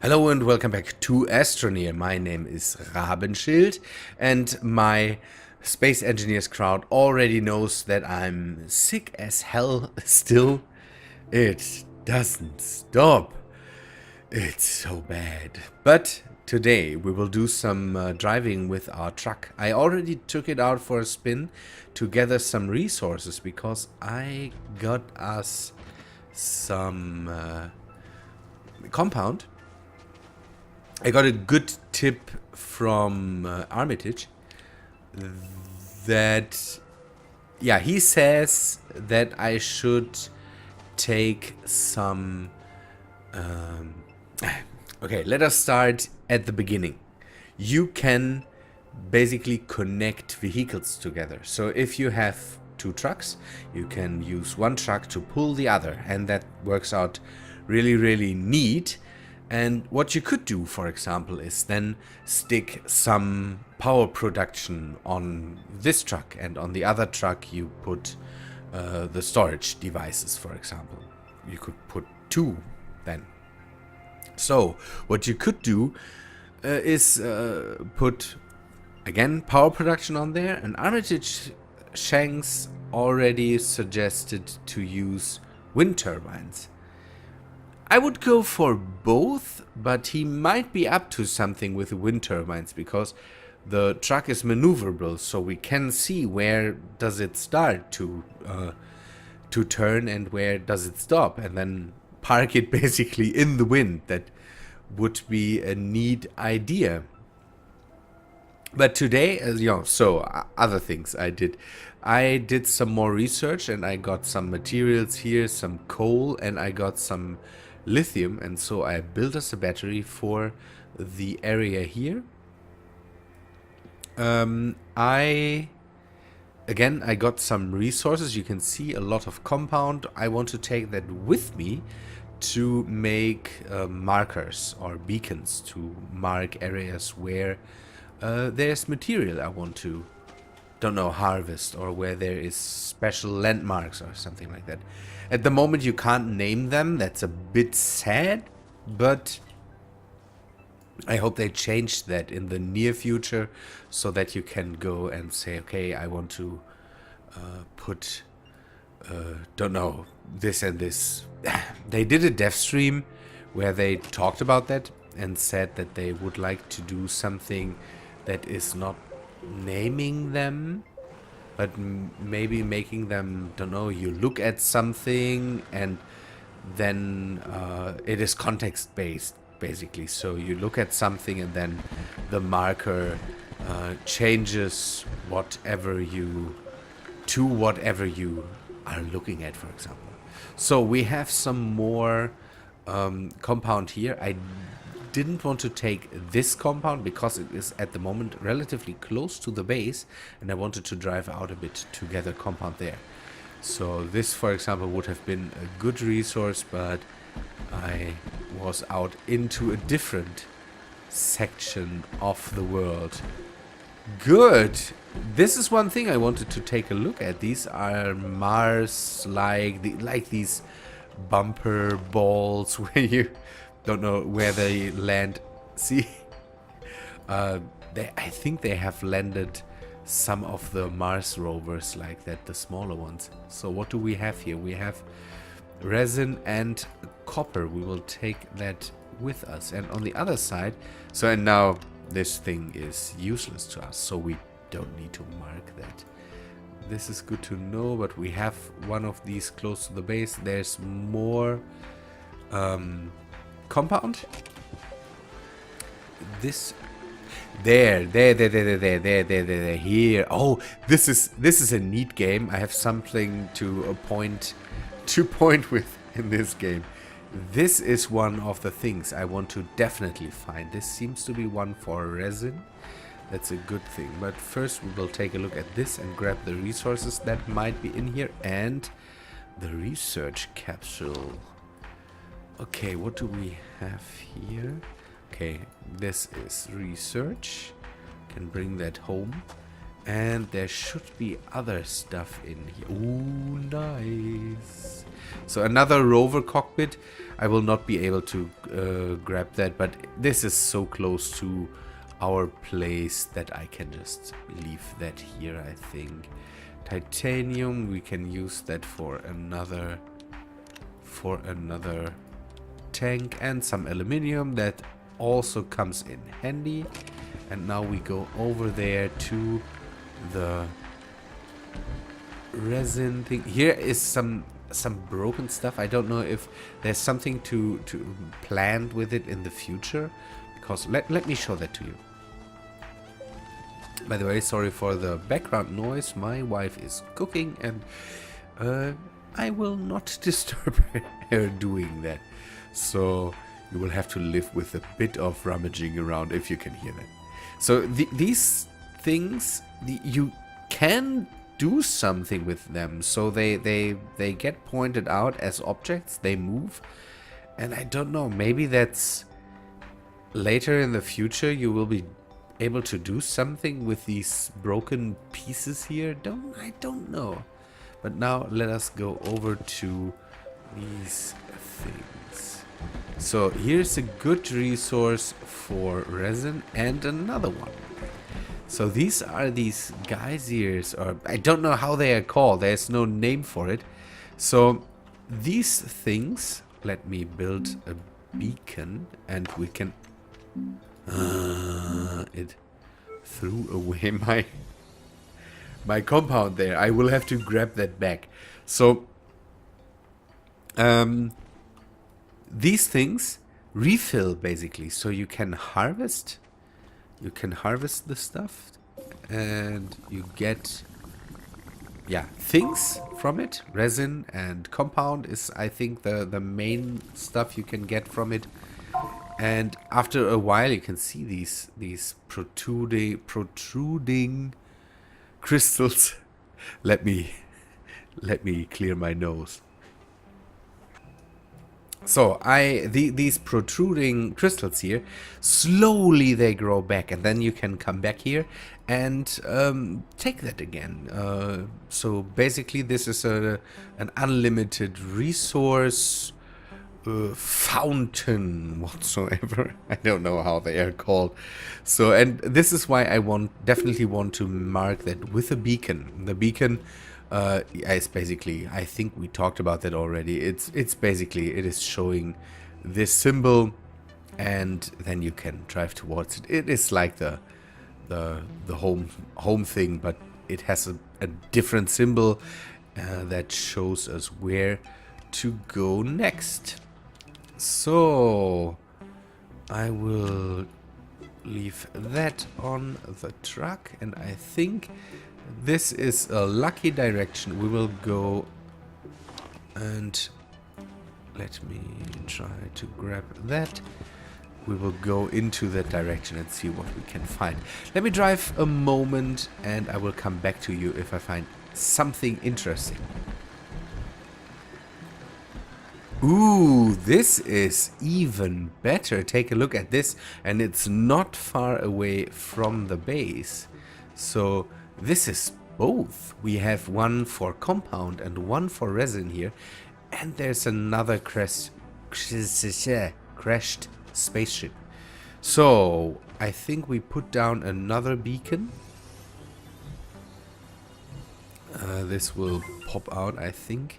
Hello and welcome back to Astroneer. My name is Rabenschild and my space engineers crowd already knows that I'm sick as hell still. It doesn't stop. It's so bad. But today we will do some driving with our truck. I already took it out for a spin to gather some resources because I got us some compound. I got a good tip from Armitage that, yeah, he says that I should take some. Okay, let us start at the beginning. You can basically connect vehicles together. So if you have two trucks, you can use one truck to pull the other, and that works out really, really neat. And what you could do, for example, is then stick some power production on this truck, and on the other truck you put the storage devices, for example. You could put two then. So what you could do is put, again, power production on there, and Armitage Shanks already suggested to use wind turbines. I would go for both, but he might be up to something with the wind turbines because the truck is maneuverable, so we can see where does it start to turn and where does it stop, and then park it basically in the wind. That would be a neat idea. But today, other things I did some more research and I got some materials here, some coal, and I got some lithium, and so I built us a battery for the area here. I got some resources. You can see a lot of compound. I want to take that with me to make markers or beacons to mark areas where there's material I want to, harvest, or where there is special landmarks or something like that. At the moment you can't name them. That's a bit sad, but I hope they change that in the near future so that you can go and say, okay, I want to put, this and this. They did a dev stream where they talked about that and said that they would like to do something that is not naming them, but maybe making them, you look at something and then it is context based, basically. So you look at something and then the marker changes whatever you are looking at, for example. So we have some more compound here. I didn't want to take this compound because it is at the moment relatively close to the base, and I wanted to drive out a bit to get a compound there. So this, for example, would have been a good resource, but I was out into a different section of the world. Good. This is one thing I wanted to take a look at. These are Mars, like these bumper balls where you don't know where they land. See, I think they have landed some of the Mars rovers like that, the smaller ones. So what do we have here? We have resin and copper. We will take that with us. And on the other side, and now this thing is useless to us, so we don't need to mark that. This is good to know, but we have one of these close to the base. There's more compound. This there here. Oh, this is a neat game. I have something to point with in this game. This is one of the things I want to definitely find. This seems to be one for resin. That's a good thing. But first we will take a look at this and grab the resources that might be in here and the research capsule. Okay, what do we have here? Okay, this is research. Can bring that home. And there should be other stuff in here. Ooh, nice. So another rover cockpit. I will not be able to grab that, but this is so close to our place that I can just leave that here, I think. Titanium, we can use that for another tank, and some aluminium that also comes in handy. And now we go over there to the resin thing. Here is some broken stuff. I don't know if there's something to plan with it in the future, because let me show that to you. By the way, sorry for the background noise. My wife is cooking, and I will not disturb her doing that. So you will have to live with a bit of rummaging around if you can hear that. So these things, you can do something with them. So they get pointed out as objects. They move, and I don't know. Maybe that's later in the future. You will be able to do something with these broken pieces here. I don't know. But now let us go over to these things. So here's a good resource for resin, and another one. So these are these geysers, or I don't know how they are called. There's no name for it. So these things, let me build a beacon, and we can... it threw away my compound there. I will have to grab that back. So these things refill basically, so you can harvest the stuff, and you get things from it. Resin and compound is, I think, the main stuff you can get from it. And after a while, you can see these protruding crystals. Let me clear my nose. So these protruding crystals here, slowly they grow back, and then you can come back here and take that again. So basically, this is an unlimited resource fountain whatsoever. I don't know how they are called. So, and this is why I definitely want to mark that with a beacon. The beacon is basically, I think we talked about that already. It's basically, it is showing this symbol, and then you can drive towards it. It is like the home thing, but it has a different symbol that shows us where to go next. So I will leave that on the truck, and I think this is a lucky direction. We will go, and let me try to grab that. We will go into that direction and see what we can find. Let me drive a moment, and I will come back to you if I find something interesting. Ooh, this is even better. Take a look at this, and it's not far away from the base. So this is both. We have one for compound and one for resin here, and there's another crashed spaceship. So I think we put down another beacon. This will pop out, I think.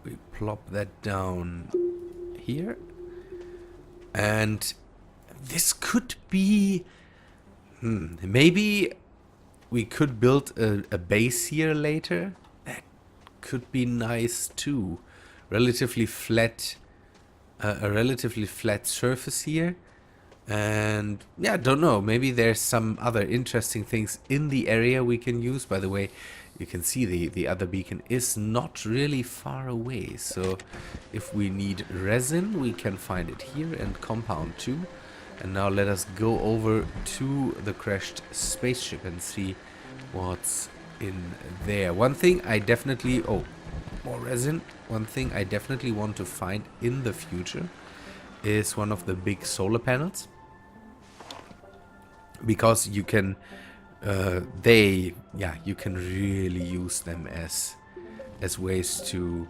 We plop that down here, and this could be maybe we could build a base here later. That could be nice too. Relatively flat, a relatively flat surface here, and yeah, don't know, maybe there's some other interesting things in the area we can use. By the way, you can see the other beacon is not really far away, so if we need resin, we can find it here, and compound too. And now let us go over to the crashed spaceship and see what's in there. One thing I definitely... oh, more resin. One thing I definitely want to find in the future is one of the big solar panels, because you can... you can really use them as ways to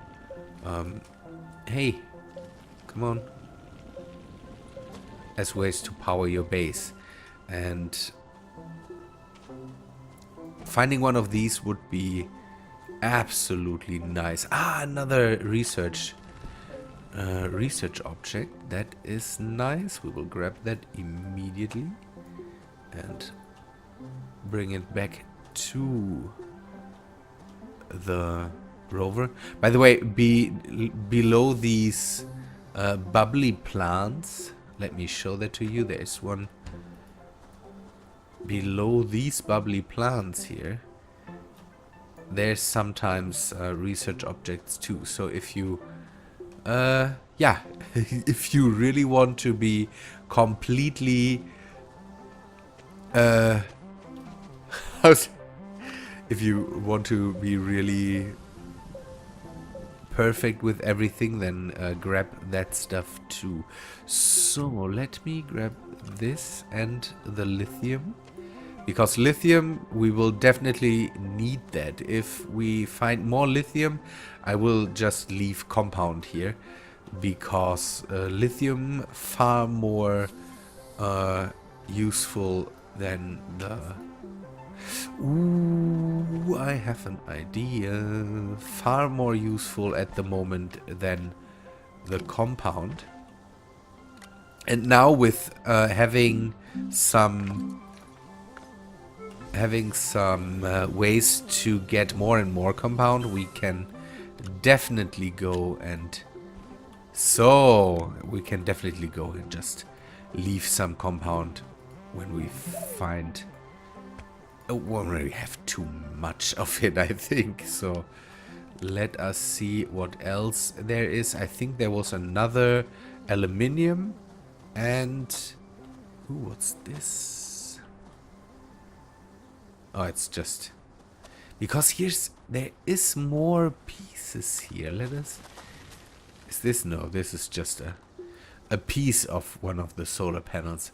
Hey, come on. As ways to power your base. And finding one of these would be absolutely nice. Ah, another research object. That is nice. We will grab that immediately and bring it back to the rover. By the way, below these bubbly plants, let me show that to you. There's one below these bubbly plants here. There's sometimes research objects too. So if you yeah, if you really want to be completely if you want to be really perfect with everything, then grab that stuff too. So let me grab this and the lithium, because lithium, we will definitely need that. If we find more lithium, I will just leave compound here, because lithium far more useful than the... Ooh, I have an idea. Far more useful at the moment than the compound. And now with having some ways to get more and more compound, we can definitely go and... So, we can definitely go and just leave some compound when we find... Oh, we won't really have too much of it, I think. So, let us see what else there is. I think there was another aluminium and... Ooh, what's this? Oh, it's just... Because there is more pieces here. Let us... Is this? No, this is just a piece of one of the solar panels.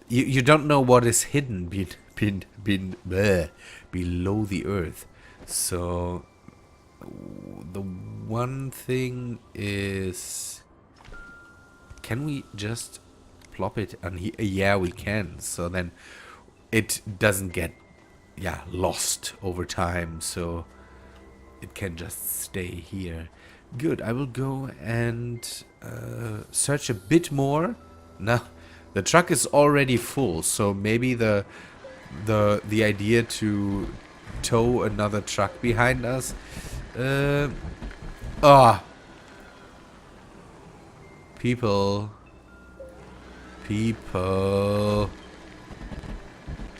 You don't know what is hidden below the earth. So the one thing is, can we just plop it on here? Yeah, we can. So then it doesn't get lost over time. So it can just stay here. Good. I will go and search a bit more. Now the truck is already full, so maybe the idea to tow another truck behind us. People.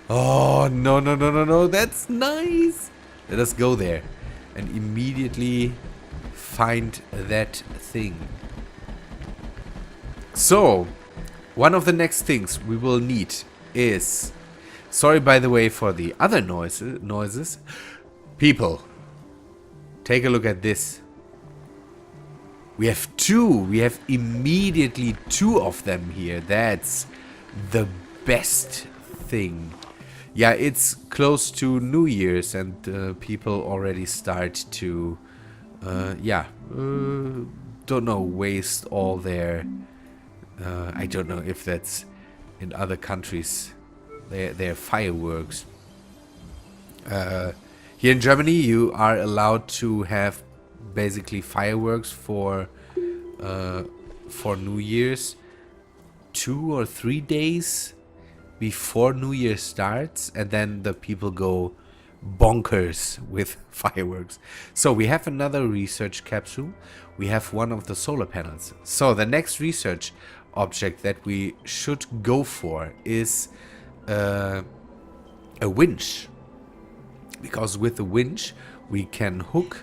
Oh, no. That's nice. Let us go there and immediately find that thing. So, one of the next things we will need is... Sorry, by the way, for the other noises. People, take a look at this. We have two. We have immediately two of them here. That's the best thing. Yeah, it's close to New Year's and people already start to, don't know, waste all their... I don't know if that's in other countries. Their fireworks. Here in Germany, you are allowed to have basically fireworks for New Year's 2 or 3 days before New Year starts, and then the people go bonkers with fireworks. So we have another research capsule. We have one of the solar panels. So the next research object that we should go for is a winch, because with the winch we can hook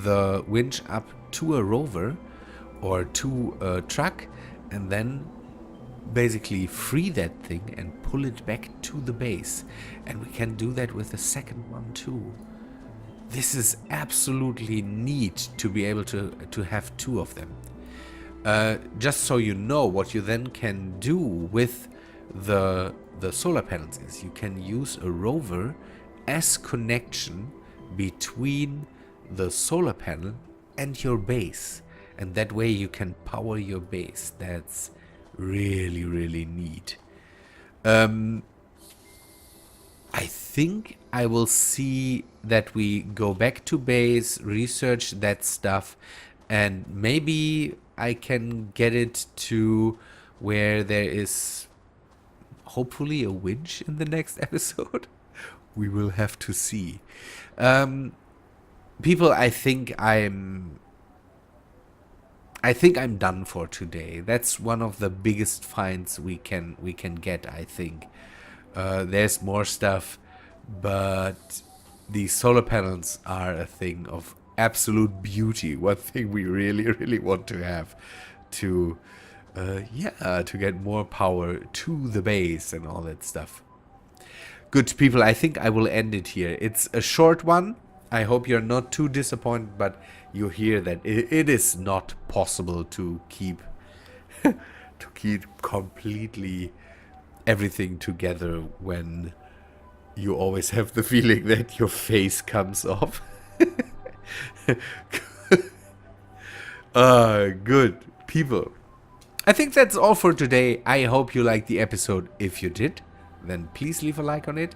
the winch up to a rover or to a truck and then basically free that thing and pull it back to the base. And we can do that with the second one too. This is absolutely neat to be able to have two of them. Just so you know, what you then can do with the solar panels is you can use a rover as connection between the solar panel and your base. And that way you can power your base. That's really, really neat. I think I will see that we go back to base, research that stuff, and maybe I can get it to where there is hopefully a winch in the next episode. We will have to see. People, I think I'm done for today. That's one of the biggest finds we can get, I think. There's more stuff, but these solar panels are a thing of absolute beauty. One thing we really, really want to have to, to get more power to the base and all that stuff. Good people, I think I will end it here. It's a short one. I hope you're not too disappointed, but you hear that it is not possible to keep completely everything together when you always have the feeling that your face comes off. Good people. I think that's all for today. I hope you liked the episode. If you did, then please leave a like on it.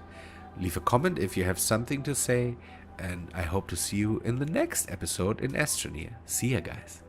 Leave a comment if you have something to say. And I hope to see you in the next episode in Astroneer. See ya, guys.